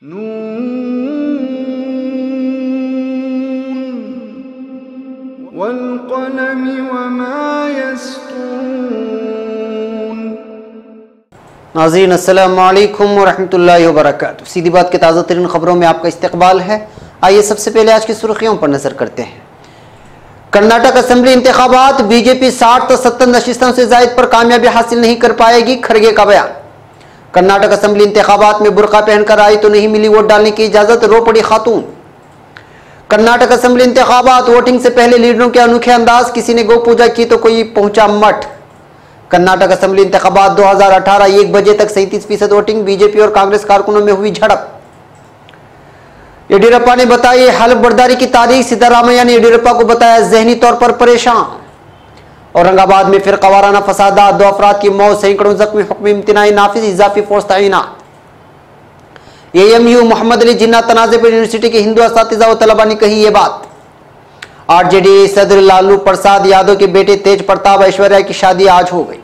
नून वल्क़लमि वमा यस्तून। नाज़रीन अस्सलामु अलैकुम वरहमतुल्लाहि वबरकातुहू। सीधी बात के ताज़ा तरीन खबरों में आपका इस्तकबाल है। आइए सबसे पहले आज की सुर्खियों पर नजर करते हैं। कर्नाटक असेंबली इंतखाबात, बीजेपी 60 तो 70 नशिस्तों से जायद पर कामयाबी हासिल नहीं कर पाएगी, खड़गे का बयान। कर्नाटक असेंबली इंतखाबात में बुर्का पहनकर आई तो नहीं मिली वोट डालने की इजाजत, रो पड़ी खातून। कर्नाटक असेंबली इंतखाबात, वोटिंग से पहले लीडरों के अनोखे अंदाज, किसी ने गौ पूजा की तो कोई पहुंचा मठ। कर्नाटक असेंबली इंतखाबात 2018 1 बजे तक 37% वोटिंग, बीजेपी और कांग्रेस कारकुनों में हुई झड़प। येडियुरप्पा ने बताई हल्फ बर्दारी की तारीख, सिद्धरामैया ने येडियुरप्पा को बताया जहनी तौर पर परेशान। औरंगाबाद में फिर कवाराना फसादात, 2 अफराद की मौत, सैकड़ों जख्मी, हुक्म इम्तिनाई नाफिज, इजाफी फोर्स तैनात। AMU मोहम्मद अली जिन्ना तनाज़े पर यूनिवर्सिटी के हिंदू असातिज़ा व तलबा ने कही ये बात। RJD सदर लालू प्रसाद यादव के बेटे तेज प्रताप ऐश्वर्या की शादी आज हो गई।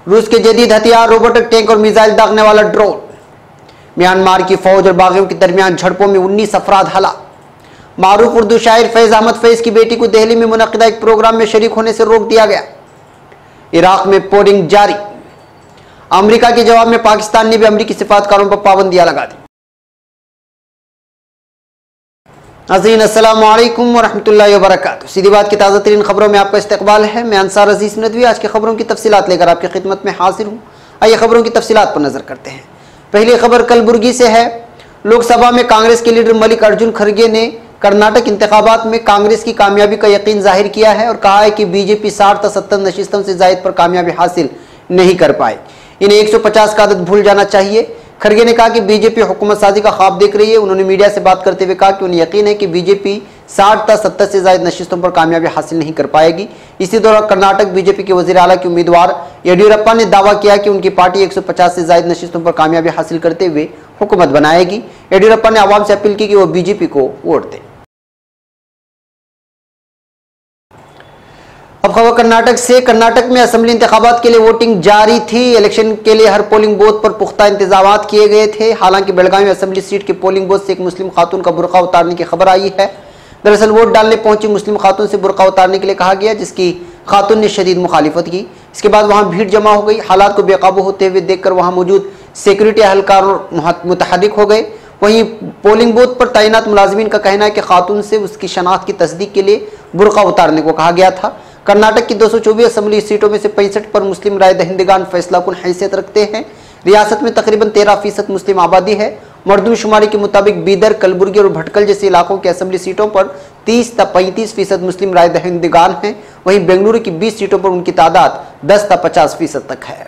रूस के जदीद हथियार, रोबोटिक टैंक और मिसाइल दागने वाला ड्रोन। म्यांमार की फौज और बागियों के दरमियान झड़पों में 19 अफराद हलाक। मारूफ उर्दू शायर फैज अहमद फैज की बेटी को दिल्ली में मुनक्किदा एक प्रोग्राम में शरीक होने से रोक दिया गया। इराक में पोलिंग जारी। अमेरिका के जवाब में पाकिस्तान ने भी अमेरिकी सिफारतकारों पर पाबंदियां लगा दी। नाज़रीन अस्सलामु अलैकुम वरहमतुल्लाहि वबरकातुहू। सीधी बात की ताज़ा तरीन खबरों में आपका इस्तकबाल है। मैं अंसार अजीज नदवी आज की खबरों की तफसीलात लेकर आपकी खिदमत में हाजिर हूँ। आइए खबरों की तफसीलात पर नजर करते हैं। पहली खबर कलबुर्गी से है। लोकसभा में कांग्रेस के लीडर मल्लिकार्जुन खड़गे ने कर्नाटक इंतखाबात में कांग्रेस की कामयाबी का यकीन जाहिर किया है और कहा है कि बीजेपी 60 तो 70 नशिस्तों से जायद पर कामयाबी हासिल नहीं कर पाए, इन्हें 150 का आदत भूल जाना चाहिए। खड़गे ने कहा कि बीजेपी हुकूमत साजी का ख्वाब देख रही है। उन्होंने मीडिया से बात करते हुए कहा कि उन्हें यकीन है कि बीजेपी 60 तो 70 से जायद नशिस्तों पर कामयाबी हासिल नहीं कर पाएगी। इसी दौरान कर्नाटक बीजेपी के वजीर आला के उम्मीदवार येडियुरप्पा ने दावा किया कि उनकी पार्टी 150 से जायद नशिस्तों पर कामयाबी हासिल करते हुए हुकूमत बनाएगी। येडियुरप्पा ने आवाम से अपील की कि वो बीजेपी को वोट दें। अब खबर कर्नाटक से। कर्नाटक में असेंबली इंतखाबात के लिए वोटिंग जारी थी। इलेक्शन के लिए हर पोलिंग बूथ पर पुख्ता इंतजाम किए गए थे। हालांकि बेलगावी असेंबली सीट के पोलिंग बूथ से एक मुस्लिम खातून का बुर्का उतारने की खबर आई है। दरअसल वोट डालने पहुंची मुस्लिम खातून से बुर्का उतारने के लिए कहा गया, जिसकी खातून ने शदीद मुखालिफत की। इसके बाद वहां भीड़ जमा हो गई। हालात को बेकाबू होते हुए देखकर वहां मौजूद सिक्योरिटी एहलकार मुतहर्रिक हो गए। वहीं पोलिंग बूथ पर तैनात मुलाजिमीन का कहना है कि खातून से उसकी शनाख्त की तस्दीक के लिए बुर्का उतारने को कहा गया था। कर्नाटक की 224 असेंबली सीटों में से 65 पर मुस्लिम राय दहिंदगान फैसलाकुन हैसियत रखते हैं। रियासत में तकरीबन 13% मुस्लिम आबादी है। मरदमशुमारी के मुताबिक बीदर, कलबुर्गी और भटकल जैसे इलाकों के असेंबली सीटों पर 30 तक 35% मुस्लिम राय दहिंदगान हैं। वहीं बेंगलुरु की 20 सीटों पर उनकी तादाद 10 तक 50% तक है।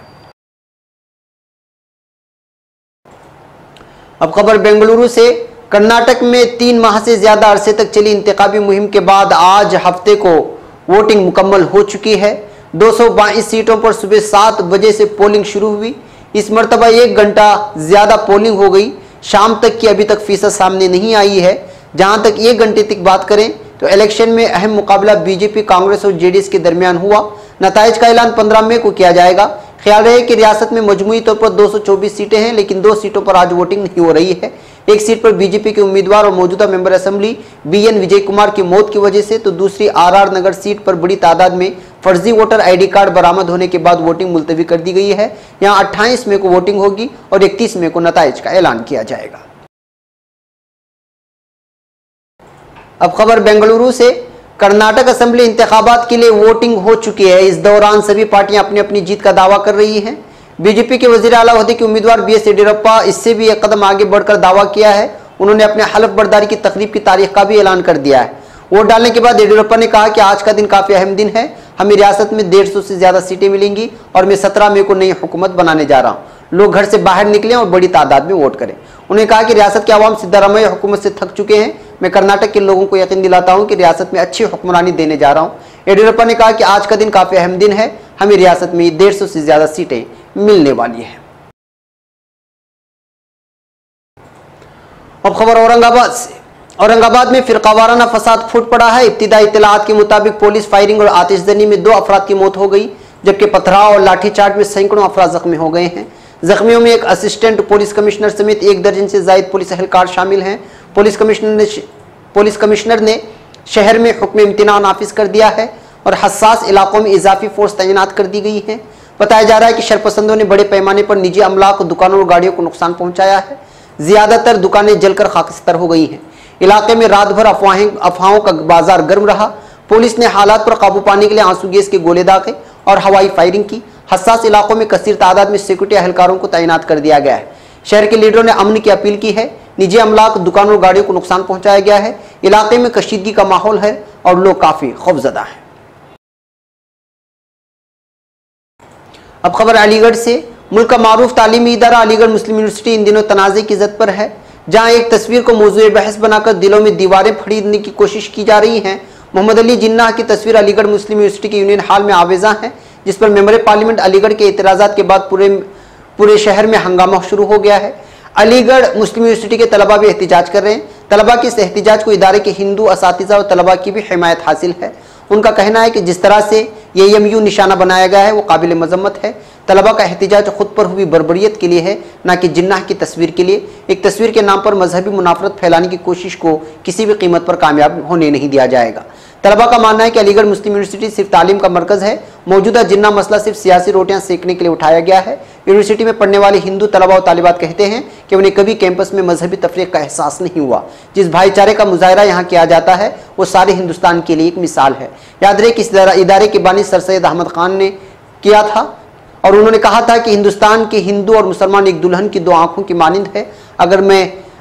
अब खबर बेंगलुरु से। कर्नाटक में 3 माह से ज्यादा अरसे तक चली इंतखाबी मुहिम के बाद आज हफ्ते को वोटिंग मुकम्मल हो चुकी है। 222 सीटों पर सुबह 7 बजे से पोलिंग शुरू हुई। इस मरतबा 1 घंटा ज्यादा पोलिंग हो गई। शाम तक की अभी तक फीसद सामने नहीं आई है। जहां तक 1 घंटे तक बात करें तो इलेक्शन में अहम मुकाबला बीजेपी, कांग्रेस और जेडीएस के दरमियान हुआ। नताइज का ऐलान 15 मई को किया जाएगा। ख्याल रहे कि रियासत में मजमूई तौर पर 224 सीटें हैं, लेकिन 2 सीटों पर आज वोटिंग नहीं हो रही है। एक सीट पर बीजेपी के उम्मीदवार और मौजूदा member assembly BN Vijay Kumar की मौत की वजह से, तो दूसरी RR नगर सीट पर बड़ी तादाद में फर्जी वोटर ID कार्ड बरामद होने के बाद वोटिंग मुलतवी कर दी गई है। यहाँ 28 मई को वोटिंग होगी और 31 मई को नताइज का ऐलान किया जाएगा। अब खबर बेंगलुरु से। कर्नाटक असेंबली इंतखाबात के लिए वोटिंग हो चुकी है। इस दौरान सभी पार्टियां अपनी अपनी जीत का दावा कर रही हैं। बीजेपी के वजीर आला ओहदे के उम्मीदवार BS येडियुरप्पा इससे भी एक कदम आगे बढ़कर दावा किया है। उन्होंने अपने हल्फ बर्दारी की तकरीब की तारीख का भी ऐलान कर दिया है। वोट डालने के बाद येडियुरप्पा ने कहा कि आज का दिन काफी अहम दिन है। हमें रियासत में 150 से ज्यादा सीटें मिलेंगी और मैं 17 मई को नई हुकूमत बनाने जा रहा हूँ। लोग घर से बाहर निकलें और बड़ी तादाद में वोट करें। उन्होंने कहा कि रियासत के अवाम सिद्धरामैया हुकूमत से थक चुके हैं। मैं कर्नाटक के लोगों को यकीन दिलाता हूं कि रियासत में अच्छी हुक्मरानी देने जा रहा हूं। येडियुरप्पा ने कहा कि आज का दिन काफी अहम दिन है। हमें रियासत में 150 से ज्यादा सीटें मिलने वाली हैं। अब खबर औरंगाबाद से। औरंगाबाद में फिरका वाराना फसाद फूट पड़ा है। इब्तिदाई इत्तलाआत के मुताबिक पुलिस फायरिंग और आतिशजनी में 2 अफराद की मौत हो गई, जबकि पथराव और लाठीचार्ज में सैकड़ों अफराद जख्मी हो गए हैं। जख्मियों में एक असिस्टेंट पुलिस कमिश्नर समेत 1 दर्जन से जायद पुलिस एहलकार शामिल हैं। पुलिस कमिश्नर ने शहर में हुक्म इम्तिना नाफिज कर दिया है और हसास इलाकों में इजाफी फोर्स तैनात कर दी गई है। बताया जा रहा है कि शरपसंदों ने बड़े पैमाने पर निजी अमलाक, दुकानों और गाड़ियों को नुकसान पहुंचाया है। ज्यादातर दुकानें जलकर खाकस्तर हो गई हैं। इलाके में रात भर अफवाहों का बाजार गर्म रहा। पुलिस ने हालात पर काबू पाने के लिए आंसू गैस के गोले दागे और हवाई फायरिंग की। हसास इलाकों में कसीर तादाद में सिक्योरिटी एहलकारों को तैनात कर दिया गया है। शहर के लीडरों ने अमन की अपील की है। निजी अमलाक, दुकानों और गाड़ियों को नुकसान पहुंचाया गया है। इलाके में कशीदगी का माहौल है और लोग काफी खौफजदा हैं। अब खबर अलीगढ़ से। मुल्क का मारूफ तालीमी इदारा अलीगढ़ मुस्लिम यूनिवर्सिटी इन दिनों तनाज़े की ज़द पर है, जहां एक तस्वीर को मौजूए बहस बनाकर दिलों में दीवारें खरीदने की कोशिश की जा रही है। मोहम्मद अली जिन्नाह की तस्वीर अलीगढ़ मुस्लिम यूनिवर्सिटी के यूनियन हॉल में आवेजा है, जिस पर मेंबर पार्लियामेंट अलीगढ़ के एतराज़ात के बाद पूरे शहर में हंगामा शुरू हो गया है। अलीगढ़ मुस्लिम यूनिवर्सिटी के तलबा भी एहतिजाज कर रहे हैं। तलबा के इस एहतिजाज को इदारे के हिंदू असातिज़ा और तलबा की भी हिमायत हासिल है। उनका कहना है कि जिस तरह से ये एमयू निशाना बनाया गया है वो काबिल मजम्मत है। तलबा का एहतिजाज खुद पर हुई बर्बरियत के लिए है, ना कि जिन्नाह की तस्वीर के लिए। एक तस्वीर के नाम पर मजहबी मुनाफरत फैलाने की कोशिश को किसी भी कीमत पर कामयाब होने नहीं दिया जाएगा। तलबा का मानना है कि अलीगढ़ मुस्लिम यूनिवर्सिटी सिर्फ तालीम का मरकज़ है। मौजूदा जिन्ना मसला सिर्फ सियासी रोटियां सेकने के लिए उठाया गया है। यूनिवर्सिटी में पढ़ने वाले हिंदू तलबा और तालिबात कहते हैं कि उन्हें कभी कैंपस में मजहबी तफरीक का एहसास नहीं हुआ। जिस भाईचारे का मुजाहरा यहाँ किया जाता है वो सारे हिंदुस्तान के लिए एक मिसाल है। याद रहे कि इस इदारे के बानी सर सैयद अहमद खान ने किया था और उन्होंने कहा था कि हिंदुस्तान के हिंदू और मुसलमान एक दुल्हन की 2 आंखों की मानिंद है।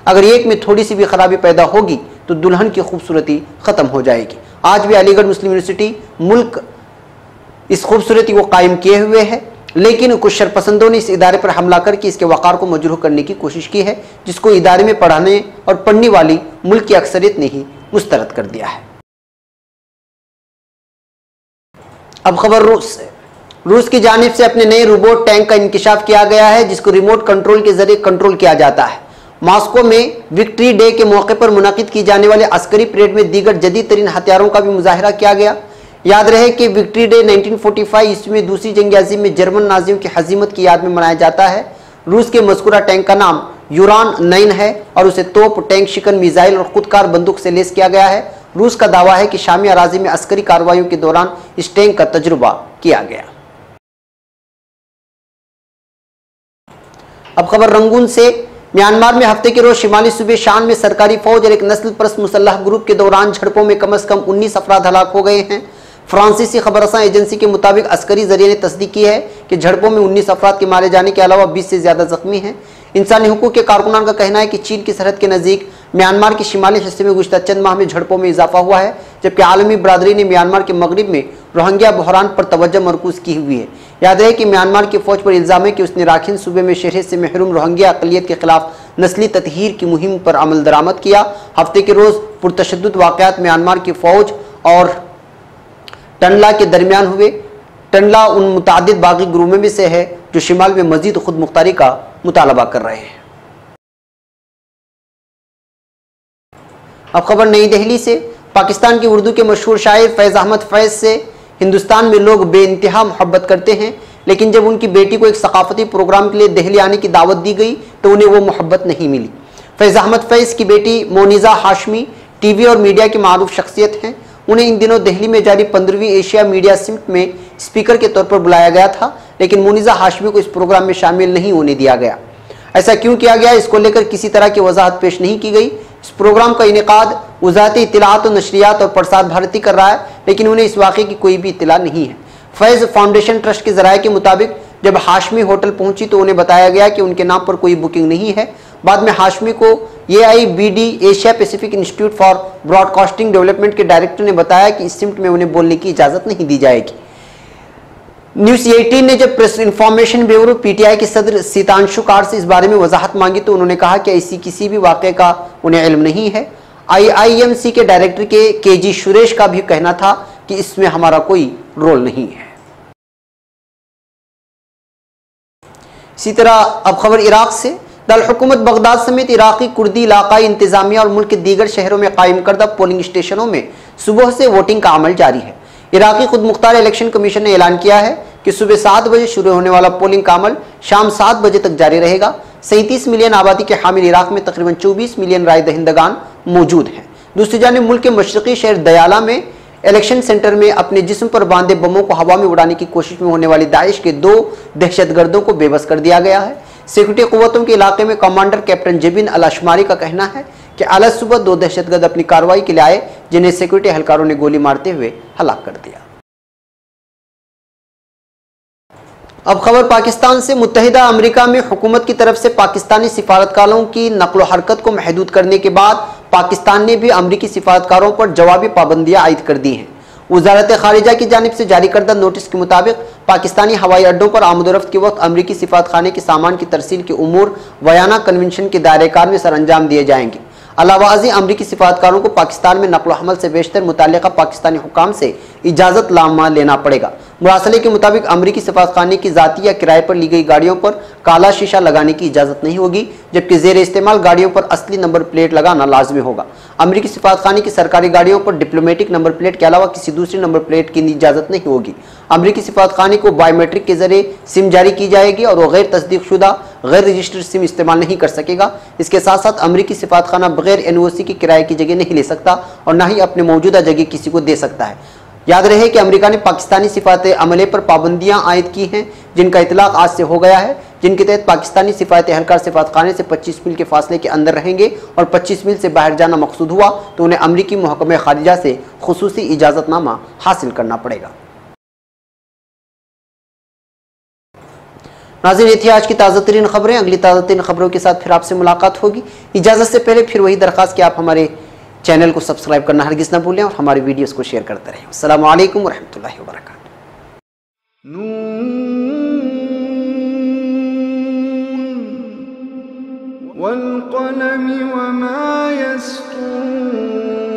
अगर एक में थोड़ी सी भी खराबी पैदा होगी तो दुल्हन की खूबसूरती खत्म हो जाएगी। आज भी अलीगढ़ मुस्लिम यूनिवर्सिटी मुल्क इस खूबसूरती को कायम किए हुए है, लेकिन कुछ शरपसंदों ने इस इदारे पर हमला करके इसके वक़ार को मजरूह करने की कोशिश की है, जिसको इदारे में पढ़ाने और पढ़ने वाली मुल्क की अक्सरियत ने ही मुस्तरद कर दिया है। अब खबर रूस से। रूस की जानिब से अपने नए रोबोट टैंक का इंकिशाफ किया गया है, जिसको रिमोट कंट्रोल के जरिए कंट्रोल किया जाता है। मॉस्को में विक्ट्री डे के मौके पर मुनाकिद की जाने वाले अस्करी परेड में दीगर जदीद तरीन हथियारों का भी मुजाहरा किया गया। याद रहे कि विक्ट्री डे 1945 ईस्वी में दूसरी जंग अज़ीम में जर्मन नाजियों की हजीमत की याद में मनाया जाता है। रूस के मज़कूरा टैंक का नाम यूरान 9 है और उसे तोप, टैंक शिकन, मिसाइल और खुदकार बंदूक से लेस किया गया है। रूस का दावा है कि शामी अराजी में अस्करी कार्रवाइयों के दौरान इस टैंक का तजुर्बा किया गया। अब खबर रंगून से। म्यांमार में हफ्ते के रोज शिमाली सूबे शान में सरकारी फौज और एक नस्ल परस्त मुसल्लह ग्रुप के दौरान झड़पों में कम से कम 19 अफराद हलाक हो गए हैं। फ्रांसीसी खबरसां एजेंसी के मुताबिक अस्करी जरिए ने तस्दीक की है कि झड़पों में 19 अफराद के मारे जाने के अलावा 20 से ज्यादा जख्मी हैं। इंसानी हुकूक के कारकुनान का कहना है कि चीन की सरहद के नज़दीक म्यांमार के शिमाली हिस्से में गुज़श्ता चंद माह में झड़पों में इजाफा हुआ है, जबकि आलमी बरादरी ने म्यांमार के मगरिब में रोहिंग्या बहरान पर तवज्जो मरकूज की हुई है। याद रहे कि म्यांमार की फौज पर इल्ज़ाम है कि उसने राखिन सूबे में शहर से महरूम रोहिंग्या अक़लियत के खिलाफ नस्ली ततहीर की मुहिम पर अमल दरामद किया। हफ्ते के रोज़ पुरतशद्दुद वाक़यात म्यांमार की फ़ौज और टंडला के दरमियान हुए। टंडला उन मुतादिद बागी ग्रुपों में से है जो शिमाल में मजीद खुद मुख्तारी का मुतालबा कर रहे हैं। अब खबर नई दिल्ली से। पाकिस्तान की उर्दू के मशहूर शायर फैज़ अहमद फैज़ से हिंदुस्तान में लोग बेइंतहा मोहब्बत करते हैं, लेकिन जब उनकी बेटी को एक सकाफती प्रोग्राम के लिए दिल्ली आने की दावत दी गई तो उन्हें वो मोहब्बत नहीं मिली। फैज़ अहमद फैज़ की बेटी मोनिज़ा हाशमी टीवी और मीडिया की मारूफ शख्सियत हैं। उन्हें इन दिनों दिल्ली में जारी 15वीं एशिया मीडिया समिट में स्पीकर के तौर पर बुलाया गया था, लेकिन मोनिज़ा हाशमी को इस प्रोग्राम में शामिल नहीं होने दिया गया। ऐसा क्यों किया गया, इसको लेकर किसी तरह की वजाहत पेश नहीं की गई। इस प्रोग्राम का इनेकाद वज़ारत इत्तलाआत और नशरियात और प्रसार भारती कर रहा है, लेकिन उन्हें इस वाक़े की कोई भी इत्तला नहीं है। फैज़ फाउंडेशन ट्रस्ट के ज़राए के मुताबिक जब हाशमी होटल पहुंची तो उन्हें बताया गया कि उनके नाम पर कोई बुकिंग नहीं है। बाद में हाशमी को AIBD Asia Pacific institute for broadcasting development के डायरेक्टर ने बताया कि इस समिट में उन्हें बोलने की इजाज़त नहीं दी जाएगी। न्यूज़ 18 ने जब प्रेस इंफॉर्मेशन ब्यूरो PTI के सदर सीतांशु कार से इस बारे में वजाहत मांगी तो उन्होंने कहा कि ऐसी किसी भी वाक़े का उन्हें इल्म नहीं है। IIMC के डायरेक्टर के KG सुरेश का भी कहना था कि इसमें हमारा कोई रोल नहीं है। इसी तरह अब खबर इराक से। दारुल हुकूमत बगदाद समेत इराकी कुर्दी इलाकाई इंतजामिया और मुल्क के दीगर शहरों में कायम करदा पोलिंग स्टेशनों में सुबह से वोटिंग का अमल जारी है। इराकी खुद मुख्तार इलेक्शन कमीशन ने ऐलान किया है कि कि सुबह 7 बजे शुरू होने वाला पोलिंग का अमल शाम 7 बजे तक जारी रहेगा। 37 मिलियन आबादी के हामिल इराक में तकरीबन 24 मिलियन राय दहिंदगान मौजूद हैं। दूसरी जानिब मुल्क के मशरकी शहर दयाला में इलेक्शन सेंटर में अपने जिस्म पर बांधे बमों को हवा में उड़ाने की कोशिश में होने वाली दाइश के 2 दहशतगर्दों को बेबस कर दिया गया है। सिक्योरिटी कुव्वतों के इलाके में कमांडर कैप्टन जबिन अल अशमारी का कहना है कि अलग सुबह 2 दहशतगर्द अपनी कार्रवाई के लिए आए, जिन्हें सिक्योरिटी एहलकारों ने गोली मारते हुए हलाक कर दिया। अब खबर पाकिस्तान से। मुत्तहिदा अमेरिका में हुकूमत की तरफ से पाकिस्तानी सिफारतकारों की नकलो हरकत को महदूद करने के बाद पाकिस्तान ने भी अमरीकी सिफारतकारों पर जवाबी पाबंदियां आयद कर दी हैं। वजारत खारिजा की जानिब से जारी करदा नोटिस के मुताबिक पाकिस्तानी हवाई अड्डों पर आमदोरफ्त के वक्त अमरीकी सिफारतखाने के सामान की तरसील के उमूर वयाना कन्वेंशन के दायरेकार में सर अंजाम दिए जाएंगे। अलावाज़ी अमरीकी सिफारतकारों को पाकिस्तान में नकल हमल से बेशतर मुतालिका पाकिस्तानी हुकाम से इजाज़त लामा लेना पड़ेगा। मुरासले के मुताबिक अमरीकी सिफारतखाने की ज़ाती या किराए पर ली गई गाड़ियों पर काला शीशा लगाने की इजाज़त नहीं होगी, जबकि ज़ेर इस्तेमाल गाड़ियों पर असली नंबर प्लेट लगाना लाजमी होगा। अमरीकी सिफारतखाने की सरकारी गाड़ियों पर डिप्लोमेटिक नंबर प्लेट के अलावा किसी दूसरी नंबर प्लेट की इजाज़त नहीं होगी। अमरीकी सिफारतखाने को बायोमेट्रिक के जरिए सिम जारी की जाएगी और वह गैर तस्दीक शुदा गैर रजिस्टर्ड सिम इस्तेमाल नहीं कर सकेगा। इसके साथ साथ अमरीकी सिफारतखाना बगैर NOC की किराए की जगह नहीं ले सकता और न ही अपने मौजूदा जगह किसी को दे सकता है। याद रहे कि अमेरिका ने पाकिस्तानी सिफारत अमले पर पाबंदियां आयद की हैं, जिनका इतलाक आज से हो गया है, जिनके तहत पाकिस्तानी सिफारत एहलकार सिफारतखाने से 25 मील के फासले के अंदर रहेंगे और 25 मील से बाहर जाना मकसूद हुआ तो उन्हें अमरीकी महकमे खारिजा से खुसूसी इजाज़तनामा हासिल करना पड़ेगा। नाज़रीन, ये थी आज की ताज़ा तरीन खबरें। अगली ताज़ा तरीन खबरों के साथ फिर आपसे मुलाकात होगी। इजाज़त से पहले फिर वही दरख्वास्त कि आप हमारे चैनल को सब्सक्राइब करना हरगिज़ ना भूलें और हमारी वीडियोस को शेयर करते रहें। अस्सलामु अलैकुम व रहमतुल्लाहि व बरकातुहू। वल क़लमि वमा यस्तूरून।